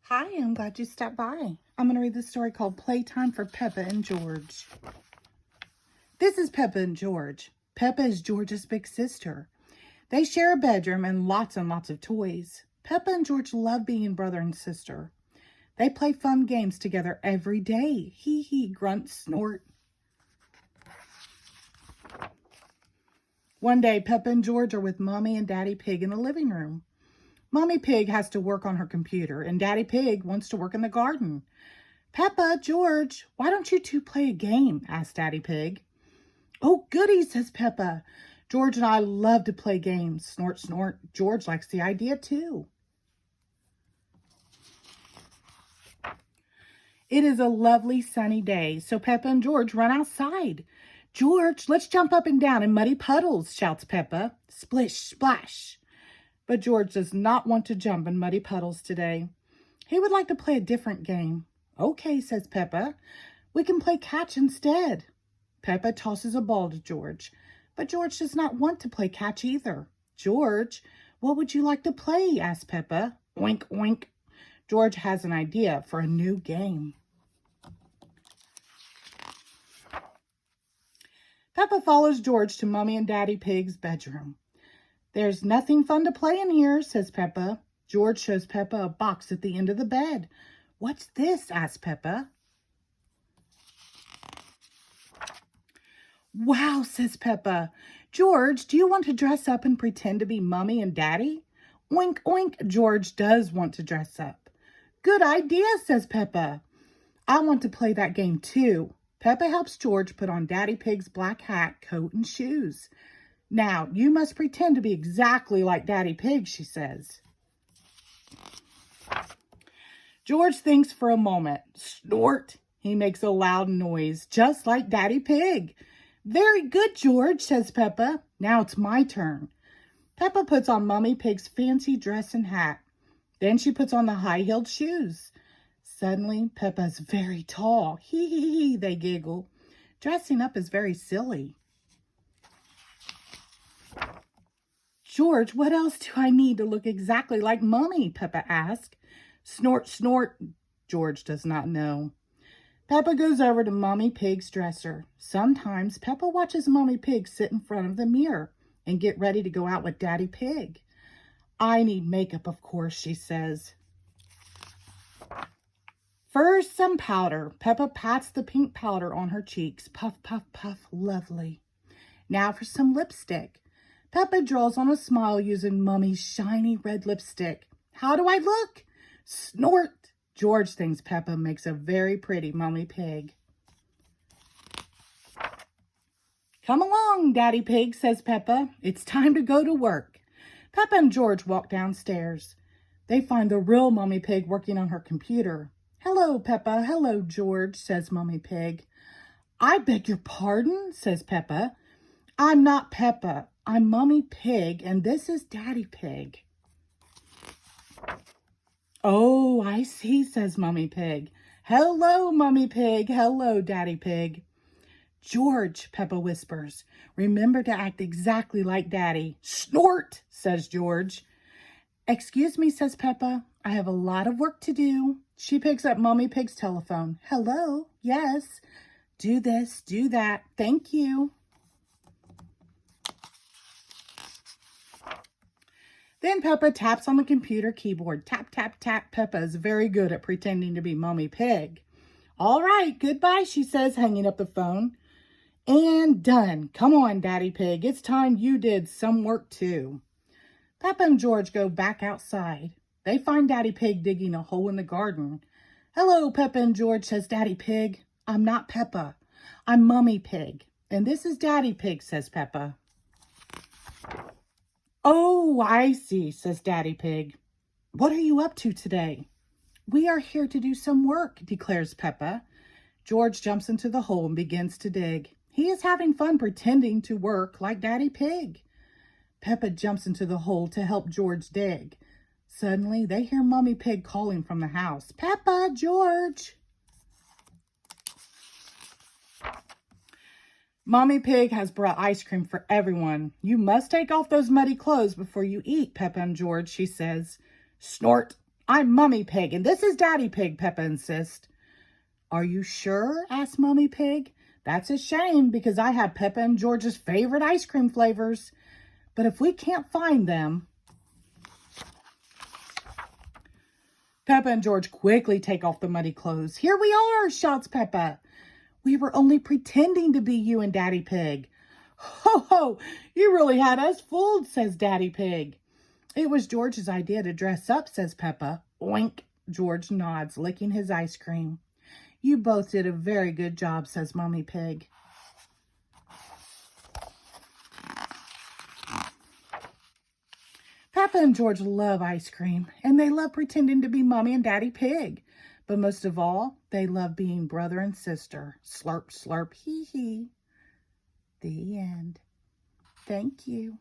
Hi, I'm glad you stopped by. I'm going to read the story called Playtime for Peppa and George. This is Peppa and George. Peppa is George's big sister. They share a bedroom and lots of toys. Peppa and George love being brother and sister. They play fun games together every day. Hee hee, grunt, snort. One day, Peppa and George are with Mommy and Daddy Pig in the living room. Mommy Pig has to work on her computer, and Daddy Pig wants to work in the garden. Peppa, George, why don't you two play a game? Asked Daddy Pig. Oh, goody, says Peppa. George and I love to play games. Snort, snort. George likes the idea, too. It is a lovely sunny day, so Peppa and George run outside. George, let's jump up and down in muddy puddles, shouts Peppa. Splish, splash. But George does not want to jump in muddy puddles today. He would like to play a different game. Okay, says Peppa. We can play catch instead. Peppa tosses a ball to George, but George does not want to play catch either. George, what would you like to play? Asked Peppa. Oink, oink. George has an idea for a new game. Peppa follows George to Mommy and Daddy Pig's bedroom. There's nothing fun to play in here, says Peppa. George shows Peppa a box at the end of the bed. What's this? Asks Peppa. Wow, says Peppa. George, do you want to dress up and pretend to be Mommy and Daddy? Oink, oink. George does want to dress up. Good idea, says Peppa. I want to play that game too. Peppa helps George put on Daddy Pig's black hat, coat, and shoes. Now, you must pretend to be exactly like Daddy Pig, she says. George thinks for a moment. Snort! He makes a loud noise, just like Daddy Pig. Very good, George, says Peppa. Now it's my turn. Peppa puts on Mummy Pig's fancy dress and hat. Then she puts on the high-heeled shoes. Suddenly, Peppa's very tall. Hee hee hee, they giggle. Dressing up is very silly. George, what else do I need to look exactly like Mummy? Peppa asked. Snort, snort. George does not know. Peppa goes over to Mommy Pig's dresser. Sometimes Peppa watches Mommy Pig sit in front of the mirror and get ready to go out with Daddy Pig. I need makeup, of course, she says. First, some powder. Peppa pats the pink powder on her cheeks. Puff, puff, puff. Lovely. Now for some lipstick. Peppa draws on a smile using Mummy's shiny red lipstick. How do I look? Snort! George thinks Peppa makes a very pretty Mummy Pig. Come along, Daddy Pig, says Peppa. It's time to go to work. Peppa and George walk downstairs. They find the real Mummy Pig working on her computer. Hello, Peppa. Hello, George, says Mummy Pig. I beg your pardon, says Peppa. I'm not Peppa. I'm Mummy Pig, and this is Daddy Pig. Oh, I see, says Mummy Pig. Hello, Mummy Pig. Hello, Daddy Pig. George, Peppa whispers, remember to act exactly like Daddy. Snort, says George. Excuse me, says Peppa. I have a lot of work to do. She picks up Mummy Pig's telephone. Hello, yes. Do this, do that. Thank you. Then Peppa taps on the computer keyboard. Tap, tap, tap. Peppa is very good at pretending to be Mummy Pig. All right, goodbye, she says, hanging up the phone. And done. Come on, Daddy Pig. It's time you did some work too. Peppa and George go back outside. They find Daddy Pig digging a hole in the garden. Hello, Peppa and George, says Daddy Pig. I'm not Peppa. I'm Mummy Pig. And this is Daddy Pig, says Peppa. Oh, I see, says Daddy Pig. What are you up to today? We are here to do some work, declares Peppa. George jumps into the hole and begins to dig. He is having fun pretending to work like Daddy Pig. Peppa jumps into the hole to help George dig. Suddenly, they hear Mummy Pig calling from the house. Peppa, George! Mommy Pig has brought ice cream for everyone. You must take off those muddy clothes before you eat, Peppa and George, she says. Snort! I'm Mummy Pig, and this is Daddy Pig, Peppa insists. Are you sure? Asked Mummy Pig. That's a shame, because I have Peppa and George's favorite ice cream flavors. But if we can't find them... Peppa and George quickly take off the muddy clothes. Here we are, shouts Peppa. We were only pretending to be you and Daddy Pig. Ho ho, you really had us fooled, says Daddy Pig. It was George's idea to dress up, says Peppa. Oink, George nods, licking his ice cream. You both did a very good job, says Mummy Pig. Peppa and George love ice cream, and they love pretending to be Mommy and Daddy Pig. But most of all, they love being brother and sister. Slurp, slurp, hee hee. The end. Thank you.